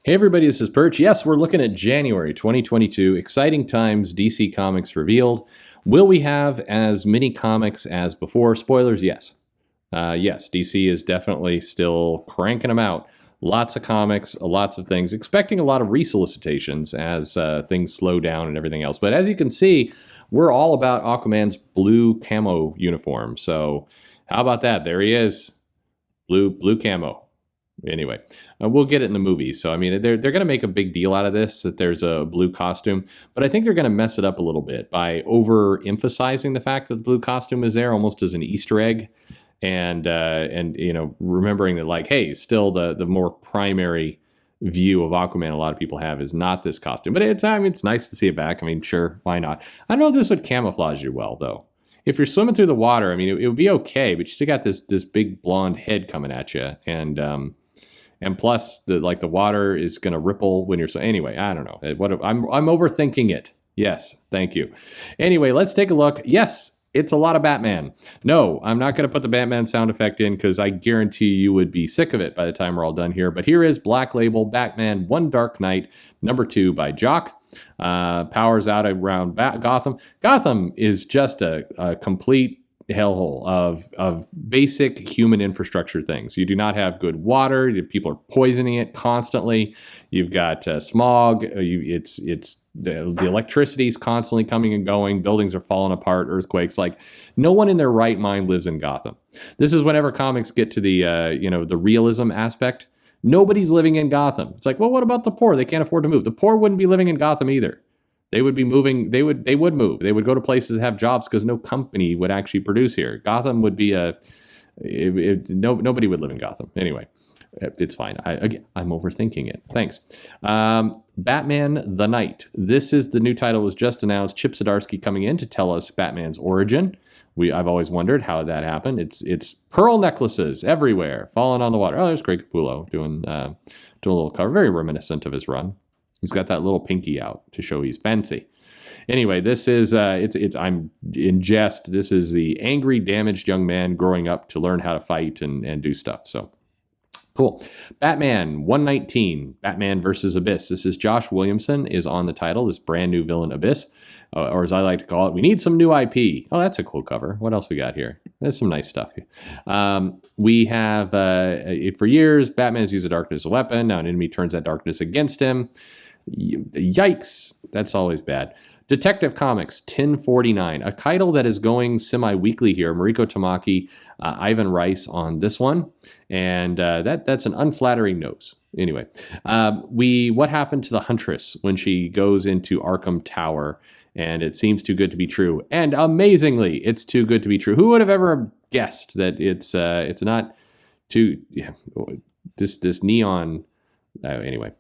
Hey everybody, this is Perch. Yes, we're looking at January 2022. Exciting times, DC Comics revealed. Will we have as many comics as before? Spoilers, yes. Yes, DC is definitely still cranking them out. Lots of comics, lots of things. Expecting a lot of resolicitations as things slow down and everything else. But as you can see, we're all about Aquaman's blue camo uniform. So how about that? There he is, blue camo. Anyway, we'll get it in the movie. So I mean, they're going to make a big deal out of this, that there's a blue costume, but I think they're going to mess it up a little bit by overemphasizing the fact that the blue costume is there almost as an Easter egg, and remembering that, like, hey, still the more primary view of Aquaman a lot of people have is not this costume, but it's nice to see it back. I mean, sure, why not? I don't know if this would camouflage you well though. If you're swimming through the water, I mean, it would be okay, but you still got this big blonde head coming at you, and plus the water is going to ripple when you're so. Anyway, I don't know. I'm overthinking it. Yes, thank you. Anyway, let's take a look. Yes, it's a lot of Batman. No, I'm not going to put the Batman sound effect in because I guarantee you would be sick of it by the time we're all done here. But here is Black Label Batman One Dark Knight #2 by Jock. Powers out around Gotham. Gotham is just a complete hellhole of basic human infrastructure things. You do not have good water. People are poisoning it constantly. You've got smog. The electricity is constantly coming and going. Buildings are falling apart. Earthquakes. Like, no one in their right mind lives in Gotham. This is whenever comics get to the realism aspect. Nobody's living in Gotham. It's like, well, what about the poor? They can't afford to move. The poor wouldn't be living in Gotham either. They would be moving. They would move. They would go to places that have jobs because no company would actually produce here. Gotham would be nobody would live in Gotham. Anyway, it's fine. I'm overthinking it. Thanks. Batman the Knight. This is the new title, was just announced. Chip Zdarsky coming in to tell us Batman's origin. I've always wondered how that happened. It's pearl necklaces everywhere, falling on the water. Oh, there's Greg Capullo doing a little cover, very reminiscent of his run. He's got that little pinky out to show he's fancy. Anyway, this is I'm in jest. This is the angry, damaged young man growing up to learn how to fight and do stuff. So cool. Batman 119, Batman versus Abyss. This is Josh Williamson is on the title. This brand new villain, Abyss, or as I like to call it, we need some new IP. Oh, that's a cool cover. What else we got here? There's some nice stuff here. We have for years, Batman's used the darkness as a weapon. Now an enemy turns that darkness against him. Yikes, that's always bad. Detective Comics 1049, a title that is going semi-weekly here. Mariko Tamaki, Ivan Rice on this one, and that's an unflattering nose. Anyway, what happened to the Huntress when she goes into Arkham Tower, and it seems too good to be true, and amazingly, it's too good to be true. Who would have ever guessed that it's not too? Yeah, this neon. Anyway,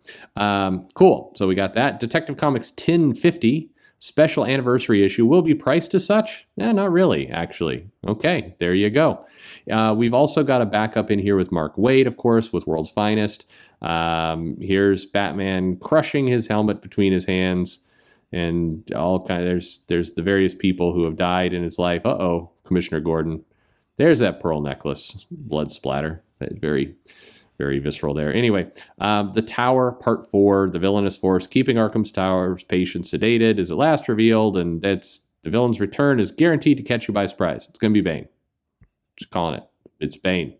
cool. So we got that. Detective Comics 1050 special anniversary issue will be priced as such? Not really, actually. Okay, there you go. We've also got a backup in here with Mark Waid, of course, with World's Finest. Here's Batman crushing his helmet between his hands, and all kind of there's the various people who have died in his life. Commissioner Gordon. There's that pearl necklace, blood splatter. Very, very visceral there. Anyway, the Tower, Part 4, the villainous force keeping Arkham's Tower's patients sedated is at last revealed, and the villain's return is guaranteed to catch you by surprise. It's going to be Bane. Just calling it. It's Bane.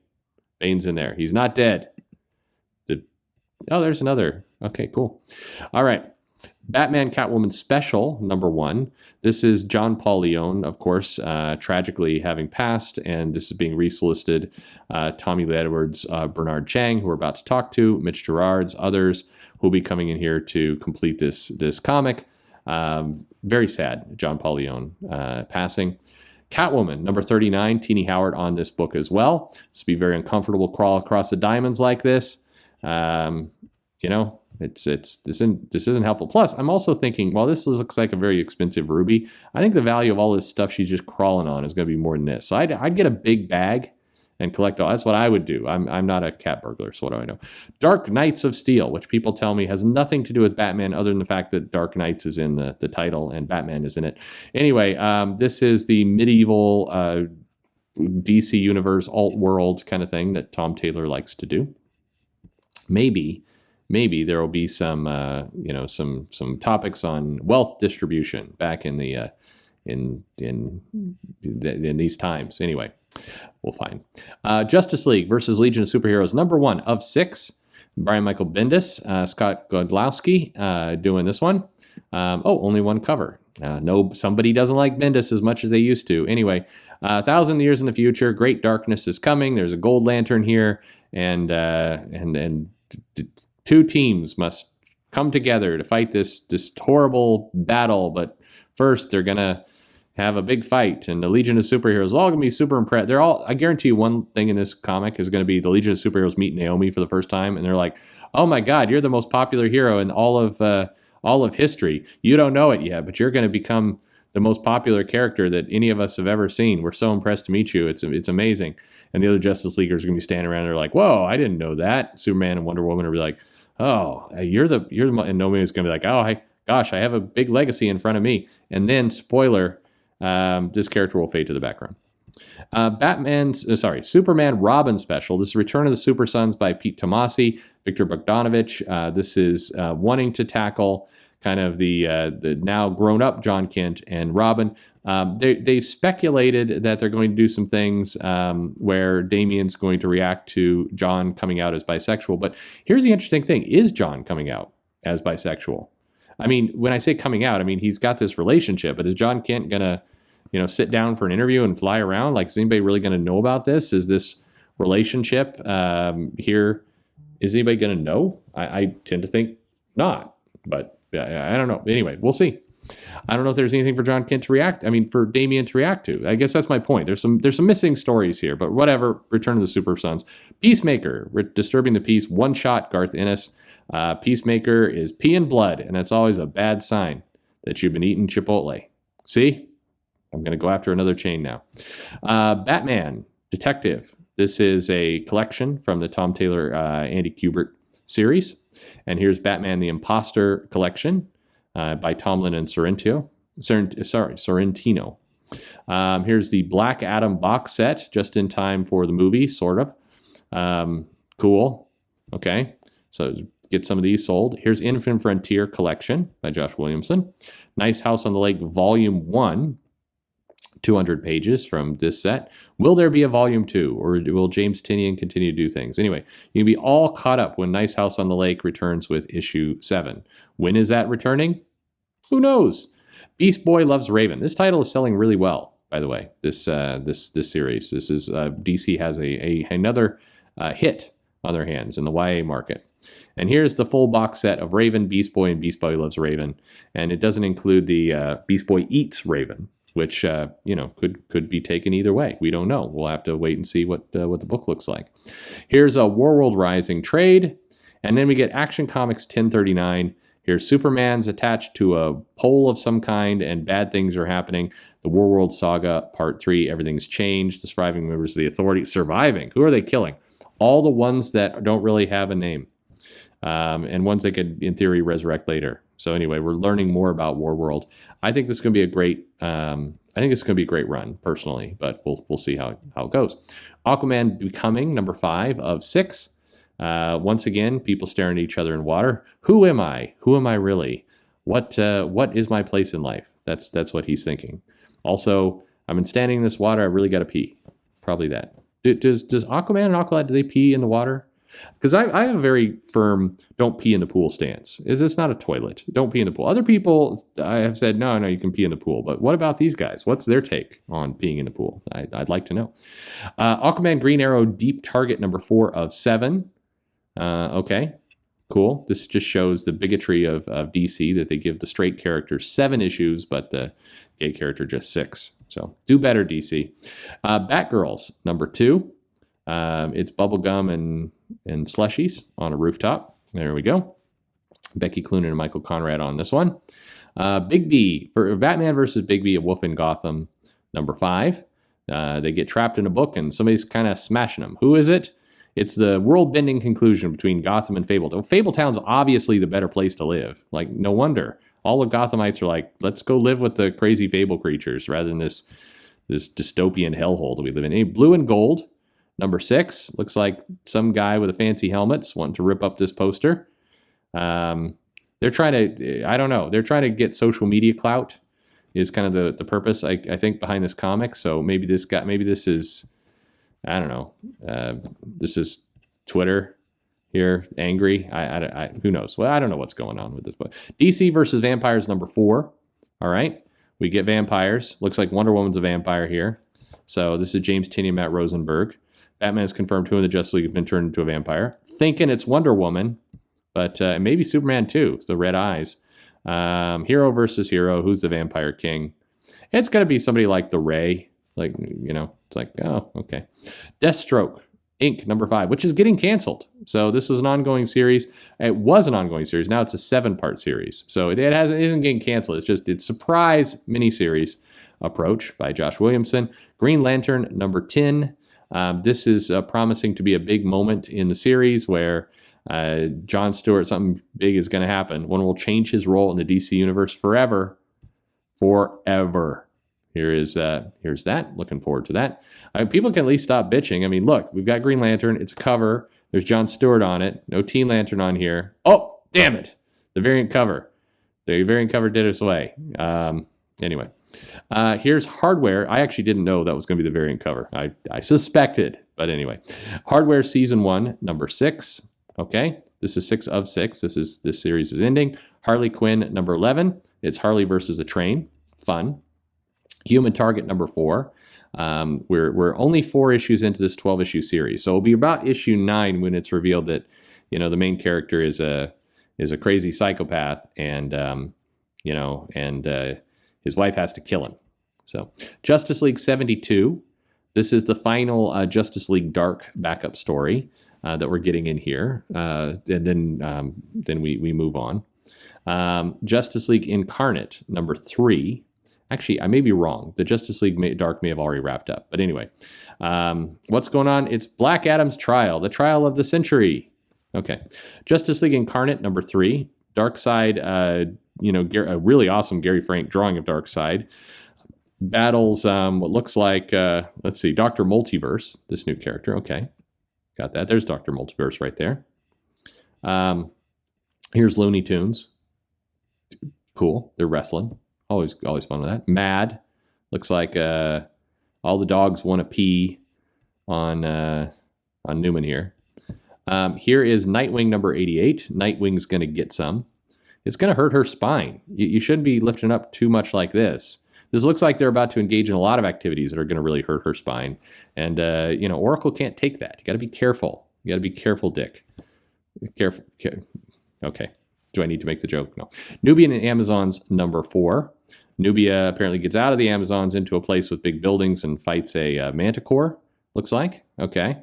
Bane's in there. He's not dead. There's another. Okay, cool. All right. Batman Catwoman Special, #1. This is John Paul Leon, of course, tragically having passed, and this is being resolicited. Tommy Lee Edwards, Bernard Chang, who we're about to talk to, Mitch Gerards, others who will be coming in here to complete this comic. Very sad, John Paul Leon passing. Catwoman, #39, Teenie Howard on this book as well. This will be very uncomfortable, crawl across the diamonds like this. This isn't helpful. Plus, I'm also thinking, while this looks like a very expensive ruby, I think the value of all this stuff she's just crawling on is going to be more than this. So I'd get a big bag and collect all. That's what I would do. I'm not a cat burglar, so what do I know? Dark Knights of Steel, which people tell me has nothing to do with Batman other than the fact that Dark Knights is in the title and Batman is in it. Anyway, this is the medieval DC Universe alt world kind of thing that Tom Taylor likes to do. Maybe maybe there will be some some topics on wealth distribution back in the in these times. Anyway, we'll find. Justice League versus Legion of Superheroes, number 1 of 6. Brian Michael Bendis, Scott Godlowski doing this one. Only one cover. No, somebody doesn't like Bendis as much as they used to. Anyway, 1,000 years in the future, great darkness is coming. There's a gold lantern here, and 2 teams must come together to fight this horrible battle. But first, they're gonna have a big fight, and the Legion of Superheroes are all gonna be super impressed. I guarantee you one thing in this comic is gonna be the Legion of Superheroes meet Naomi for the first time, and they're like, "Oh my God, you're the most popular hero in all of history. You don't know it yet, but you're going to become the most popular character that any of us have ever seen. We're so impressed to meet you. It's amazing." And the other Justice Leaguers are going to be standing around there like, "Whoa, I didn't know that." Superman and Wonder Woman will be like, "Oh, you're the," and Naomi is going to be like, "Oh, gosh, I have a big legacy in front of me." And then, spoiler, this character will fade to the background. Superman Robin special. This is Return of the Super Sons by Pete Tomasi, Victor Bogdanovich. This is wanting to tackle kind of the now grown-up John Kent and Robin. They've speculated that they're going to do some things where Damian's going to react to John coming out as bisexual. But here's the interesting thing. Is John coming out as bisexual? I mean, when I say coming out, I mean, he's got this relationship, but is John Kent going to sit down for an interview and fly around? Like, is anybody really going to know about this? Is this relationship here? Is anybody going to know? I tend to think not, but I don't know. Anyway, we'll see. I don't know if there's anything for John Kent to react. I mean, for Damian to react to. I guess that's my point. There's some missing stories here, but whatever. Return of the Super Sons. Peacemaker, disturbing the peace. One shot. Garth Ennis. Peacemaker is pee and blood, and that's always a bad sign that you've been eating Chipotle. See? I'm going to go after another chain now. Batman, Detective. This is a collection from the Tom Taylor, Andy Kubert series. And here's Batman the Imposter collection by Tomlin and Sorrentino. Here's the Black Adam box set, just in time for the movie, sort of. Cool. Okay. So get some of these sold. Here's Infinite Frontier collection by Josh Williamson. Nice House on the Lake Volume 1. 200 pages from this set. Will there be a volume 2, or will James Tynion continue to do things? Anyway, you can be all caught up when Nice House on the Lake returns with issue 7. When is that returning? Who knows? Beast Boy Loves Raven. This title is selling really well, by the way. This series. This is DC has another hit on their hands in the YA market. And here's the full box set of Raven, Beast Boy, and Beast Boy Loves Raven. And it doesn't include the Beast Boy Eats Raven, which could be taken either way. We don't know. We'll have to wait and see what the book looks like. Here's a Warworld Rising trade, and then we get Action Comics 1039. Here's Superman's attached to a pole of some kind, and bad things are happening. The Warworld Saga Part 3. Everything's changed. The surviving members of the Authority surviving. Who are they killing? All the ones that don't really have a name, and ones they could, in theory, resurrect later. So anyway, we're learning more about Warworld. I think this is going to be a great. I think it's going to be a great run, personally, but we'll see how it goes. Aquaman Becoming, number 5 of 6. Once again, people staring at each other in water. Who am I? Who am I really? What is my place in life? That's what he's thinking. Also, I've been standing in this water. I really got to pee. Probably that. Does Aquaman and Aqualad, do they pee in the water? Because I have a very firm don't pee in the pool stance. It's not a toilet. Don't pee in the pool. Other people I have said, no, you can pee in the pool. But what about these guys? What's their take on peeing in the pool? I'd like to know. Aquaman Green Arrow Deep Target, number 4 of 7. Okay, cool. This just shows the bigotry of DC, that they give the straight character 7 issues, but the gay character just 6. So do better, DC. Batgirls, number 2. It's bubblegum and slushies on a rooftop. There we go. Becky Cloonan and Michael Conrad on this one. Big B, for Batman versus Big B, A Wolf in Gotham, number 5. They get trapped in a book and somebody's kind of smashing them. Who is it? It's the world-bending conclusion between Gotham and Fabletown. Fabletown's obviously the better place to live. Like, no wonder. All the Gothamites are like, let's go live with the crazy Fable creatures rather than this dystopian hellhole that we live in. Blue and Gold, number 6. Looks like some guy with a fancy helmet's wanting to rip up this poster. They're trying to, I don't know, they're trying to get social media clout is kind of the purpose, I think, behind this comic. So maybe this is, I don't know, this is Twitter here, angry. Who knows? Well, I don't know what's going on with this book. DC versus Vampires #4. All right. We get vampires. Looks like Wonder Woman's a vampire here. So this is James Tynion, Matt Rosenberg. Batman has confirmed who in the Justice League have been turned into a vampire. Thinking it's Wonder Woman, but maybe Superman too. It's the red eyes. Hero versus hero. Who's the vampire king? It's going to be somebody like the Ray. Like, it's like, oh, okay. Deathstroke, Inc. #5, which is getting canceled. So this was an ongoing series. It was an ongoing series. Now it's a 7-part series. So it isn't getting canceled. It's surprise miniseries approach by Josh Williamson. Green Lantern #10. This is promising to be a big moment in the series where John Stewart, something big is going to happen. One will change his role in the DC universe forever. Here's that. Looking forward to that. People can at least stop bitching. I mean, look, we've got Green Lantern. It's a cover. There's John Stewart on it. No Teen Lantern on here. Oh, damn it. The variant cover. The variant cover did its way. Anyway, here's Hardware. I actually didn't know that was going to be the variant cover. I suspected, but anyway. Hardware Season 1, #6. Okay, this is 6 of 6. This series is ending. Harley Quinn #11. It's Harley versus a train. Fun. Human Target #4. We're only 4 issues into this 12-issue series, so it'll be about issue 9 when it's revealed that the main character is a crazy psychopath, and his wife has to kill him. So Justice League 72. This is the final Justice League Dark backup story that we're getting in here, and then we move on. Justice League Incarnate #3. Actually, I may be wrong. The Justice League Dark may have already wrapped up. But anyway, what's going on? It's Black Adam's trial, the trial of the century. Okay. Justice League Incarnate #3. Darkseid, a really awesome Gary Frank drawing of Darkseid. Battles what looks like, let's see, Dr. Multiverse, this new character. Okay. Got that. There's Dr. Multiverse right there. Here's Looney Tunes. Cool. They're wrestling. Always fun with that. Mad. Looks like all the dogs want to pee on Newman here. Here is Nightwing #88. Nightwing's going to get some. It's going to hurt her spine. You shouldn't be lifting up too much like this. This looks like they're about to engage in a lot of activities that are going to really hurt her spine. And, Oracle can't take that. You got to be careful. You got to be careful, Dick. Careful. Okay. Do I need to make the joke? No. Nubian and Amazons #4. Nubia apparently gets out of the Amazons into a place with big buildings and fights a manticore, looks like. Okay.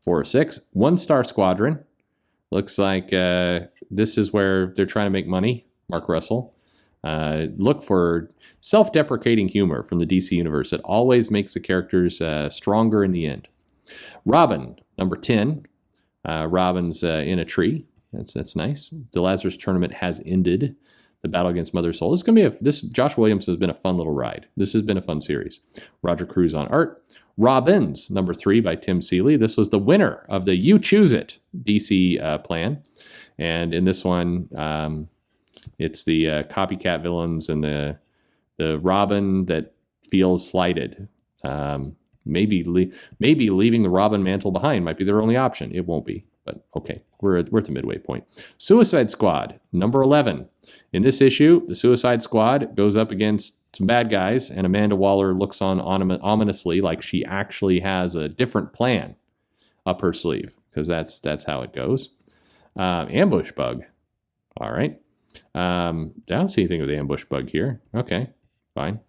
4 or 6. One Star Squadron. Looks like this is where they're trying to make money. Mark Russell. Look for self-deprecating humor from the DC universe. It always makes the characters stronger in the end. Robin, #10. Robin's in a tree. That's nice. The Lazarus Tournament has ended. The battle against Mother Soul. This is going to be Josh Williams has been a fun little ride. This has been a fun series. Roger Cruz on art. Robins, #3 by Tim Seeley. This was the winner of the You Choose It DC plan. And in this one, it's the copycat villains and the Robin that feels slighted. Maybe leaving the Robin mantle behind might be their only option. It won't be, but okay. We're at the midway point. Suicide Squad, #11. In this issue, the Suicide Squad goes up against some bad guys, and Amanda Waller looks on ominously like she actually has a different plan up her sleeve, because that's how it goes. Ambush Bug. All right. I don't see anything with Ambush Bug here. Okay, fine.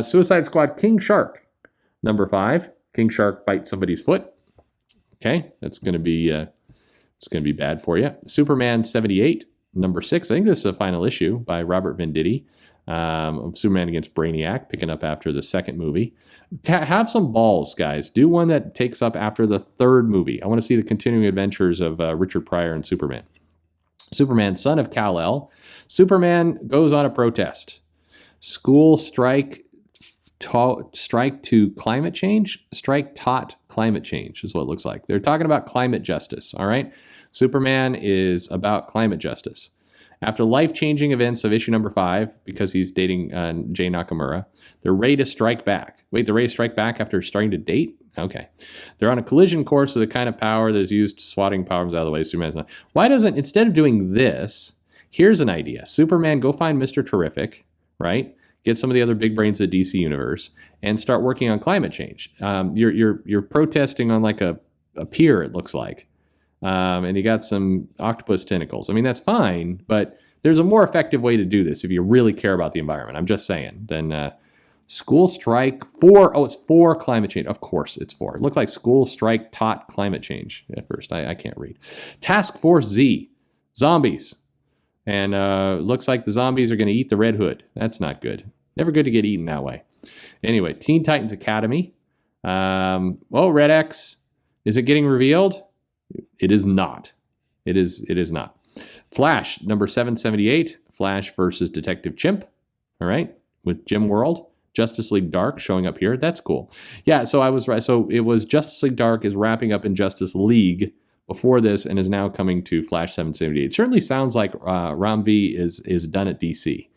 Suicide Squad King Shark, #5. King Shark bites somebody's foot. Okay, that's going to be it's going to be bad for you. Superman 78, #6. I think this is a final issue by Robert Venditti. Superman against Brainiac, picking up after the second movie. Have some balls, guys. Do one that takes up after the third movie. I want to see the continuing adventures of Richard Pryor and Superman. Superman, son of Kal-El. Superman goes on a protest. School strike strike to climate change. Strike taught climate change is what it looks like. They're talking about climate justice. All right. Superman is about climate justice. After life-changing events of issue number 5, because he's dating Jay Nakamura, they're ready to strike back. Wait, they're ready to strike back after starting to date? Okay. They're on a collision course with the kind of power that is used swatting powers out of the way. Superman's not. Why doesn't, instead of doing this, here's an idea. Superman, go find Mr. Terrific, right? Get some of the other big brains of the DC universe and start working on climate change. You're protesting on like a pier, it looks like. And you got some octopus tentacles. I mean, that's fine, but there's a more effective way to do this if you really care about the environment. I'm just saying. Then school strike for, it's for climate change. Of course it's for. It looked like school strike taught climate change at first. I can't read. Task Force Z, zombies. And looks like the zombies are going to eat the Red Hood. That's not good. Never good to get eaten that way. Anyway, Teen Titans Academy. Red X. Is it getting revealed? It is not. It is not. Flash, number 778. Flash versus Detective Chimp. All right. With Jim World. Justice League Dark showing up here. That's cool. Yeah, so I was right. So it was Justice League Dark is wrapping up in Justice League before this and is now coming to Flash 778. It certainly sounds like Ram V is done at DC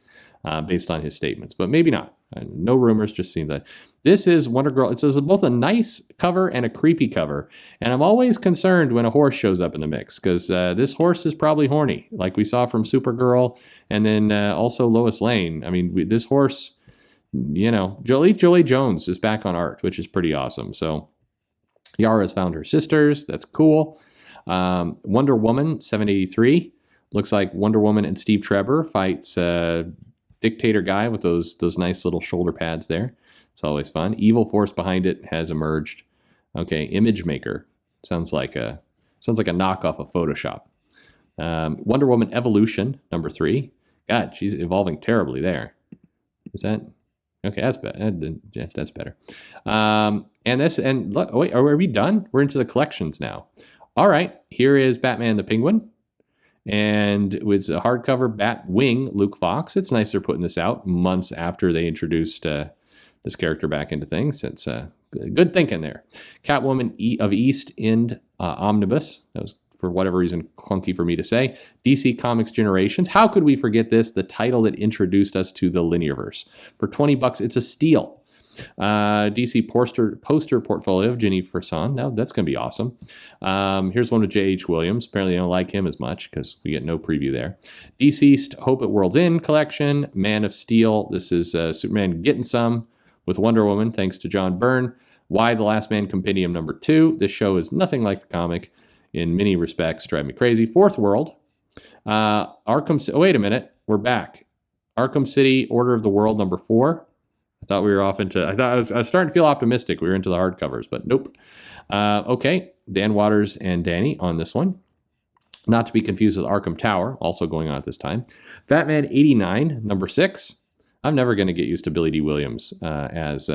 based on his statements, but maybe not. No rumors, just seeing that. This is Wonder Girl. It says both a nice cover and a creepy cover, and I'm always concerned when a horse shows up in the mix because this horse is probably horny, like we saw from Supergirl and then also Lois Lane. I mean, this horse, you know, Jolie Jones is back on art, which is pretty awesome. So Yara's found her sisters. That's cool. Wonder Woman 783 looks like Wonder Woman and Steve Trevor fights Dictator guy with those nice little shoulder pads there. It's always fun. Evil force behind it has emerged. Okay, Image Maker sounds like a knockoff of Photoshop. Wonder Woman Evolution number 3. God, she's evolving terribly there. Is that okay? That's better. That's better. And look, wait, are we done? We're into the collections now. All right, here is Batman the Penguin. And it's a hardcover Batwing Luke Fox. It's nice they're putting this out months after they introduced this character back into things. It's good thinking there. Catwoman of East End Omnibus. That was, for whatever reason, clunky for me to say. DC Comics Generations. How could we forget this? The title that introduced us to the Linearverse. For $20, it's a steal. DC poster portfolio of Ginny Ferson. Now that's going to be awesome. Here's one with J.H. Williams. Apparently, I don't like him as much because we get no preview there. Deceased Hope at World's End collection. Man of Steel. This is Superman getting some with Wonder Woman, thanks to John Byrne. Why the Last Man Compendium number 2. This show is nothing like the comic in many respects. Drive me crazy. Fourth World. Arkham. Wait a minute. We're back. Arkham City Order of the World number 4. I thought we were off into. I was starting to feel optimistic. We were into the hardcovers, but nope. Okay, Dan Waters and Danny on this one. Not to be confused with Arkham Tower, also going on at this time. Batman 89, number 6. I'm never going to get used to Billy D. Williams as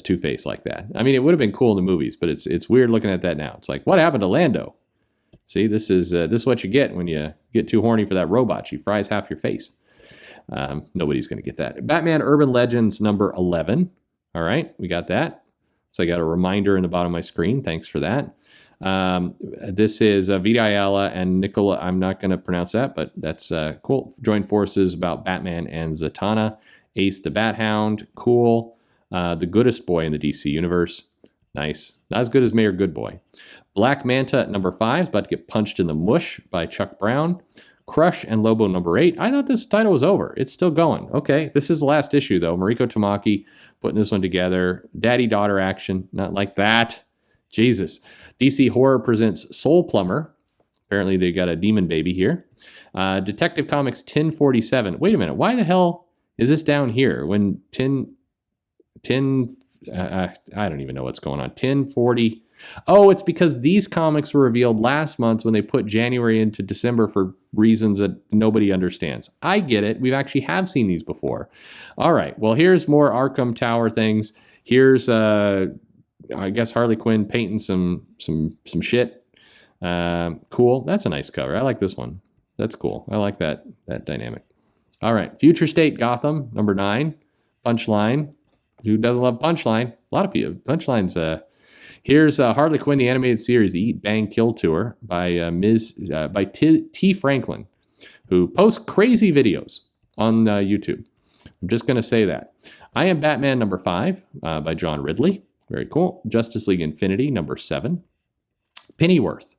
Two-Face like that. I mean, it would have been cool in the movies, but it's weird looking at that now. It's like, what happened to Lando? See, this is what you get when you get too horny for that robot. She fries half your face. Nobody's going to get that. Batman Urban Legends number 11. All right, we got that. So I got a reminder in the bottom of my screen. Thanks for that. This is Vita Ayala and Nicola. I'm not going to pronounce that, but that's cool. Join forces about Batman and Zatanna. Ace the Bat Hound. Cool. The goodest boy in the DC universe. Nice. Not as good as Mayor Goodboy. Black Manta number 5 is about to get punched in the mush by Chuck Brown. Crush and Lobo number 8. I thought this title was over. It's still going. Okay, this is the last issue, though. Mariko Tamaki putting this one together. Daddy-daughter action. Not like that. Jesus. DC Horror presents Soul Plumber. Apparently they got a demon baby here. Detective Comics 1047. Wait a minute. Why the hell is this down here? When I don't even know what's going on. 1040. Oh, it's because these comics were revealed last month when they put January into December for reasons that nobody understands. I get it. We actually have seen these before. All right. Well, here's more Arkham Tower things. Here's, I guess, Harley Quinn painting some shit. Cool. That's a nice cover. I like this one. That's cool. I like that dynamic. All right. Future State Gotham, number 9. Punchline. Who doesn't love Punchline? A lot of people. Punchline's. Here's Harley Quinn, the animated series, the Eat, Bang, Kill Tour by T. Franklin, who posts crazy videos on YouTube. I'm just going to say that. I Am Batman number 5 by John Ridley. Very cool. Justice League Infinity number 7. Pennyworth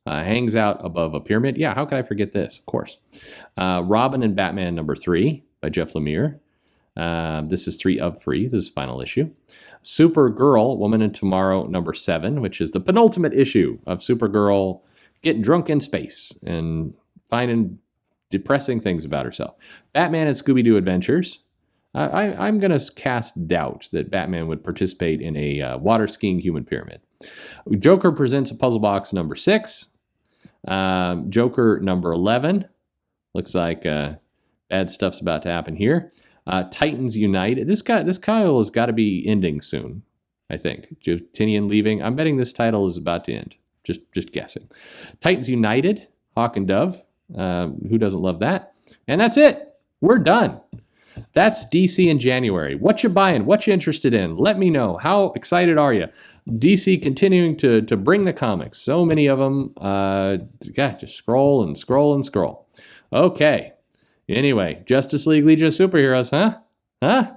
hangs out above a pyramid. Yeah, how could I forget this? Of course. Robin and Batman number 3 by Jeff Lemire. This is 3 of 3. This is the final issue. Supergirl, Woman in Tomorrow number 7, which is the penultimate issue of Supergirl getting drunk in space and finding depressing things about herself. Batman and Scooby-Doo Adventures. I'm going to cast doubt that Batman would participate in a water skiing human pyramid. Joker Presents a Puzzle Box number 6. Joker number 11. Looks like bad stuff's about to happen here. Titans Unite. This Kyle has got to be ending soon, I think. Justinian leaving. I'm betting this title is about to end. Just guessing. Titans United. Hawk and Dove. Who doesn't love that? And that's it. We're done. That's DC in January. What you buying? What you interested in? Let me know. How excited are you? DC continuing to bring the comics. So many of them. Just scroll and scroll and scroll. Okay. Anyway, Justice League Legion of Superheroes, huh? Huh?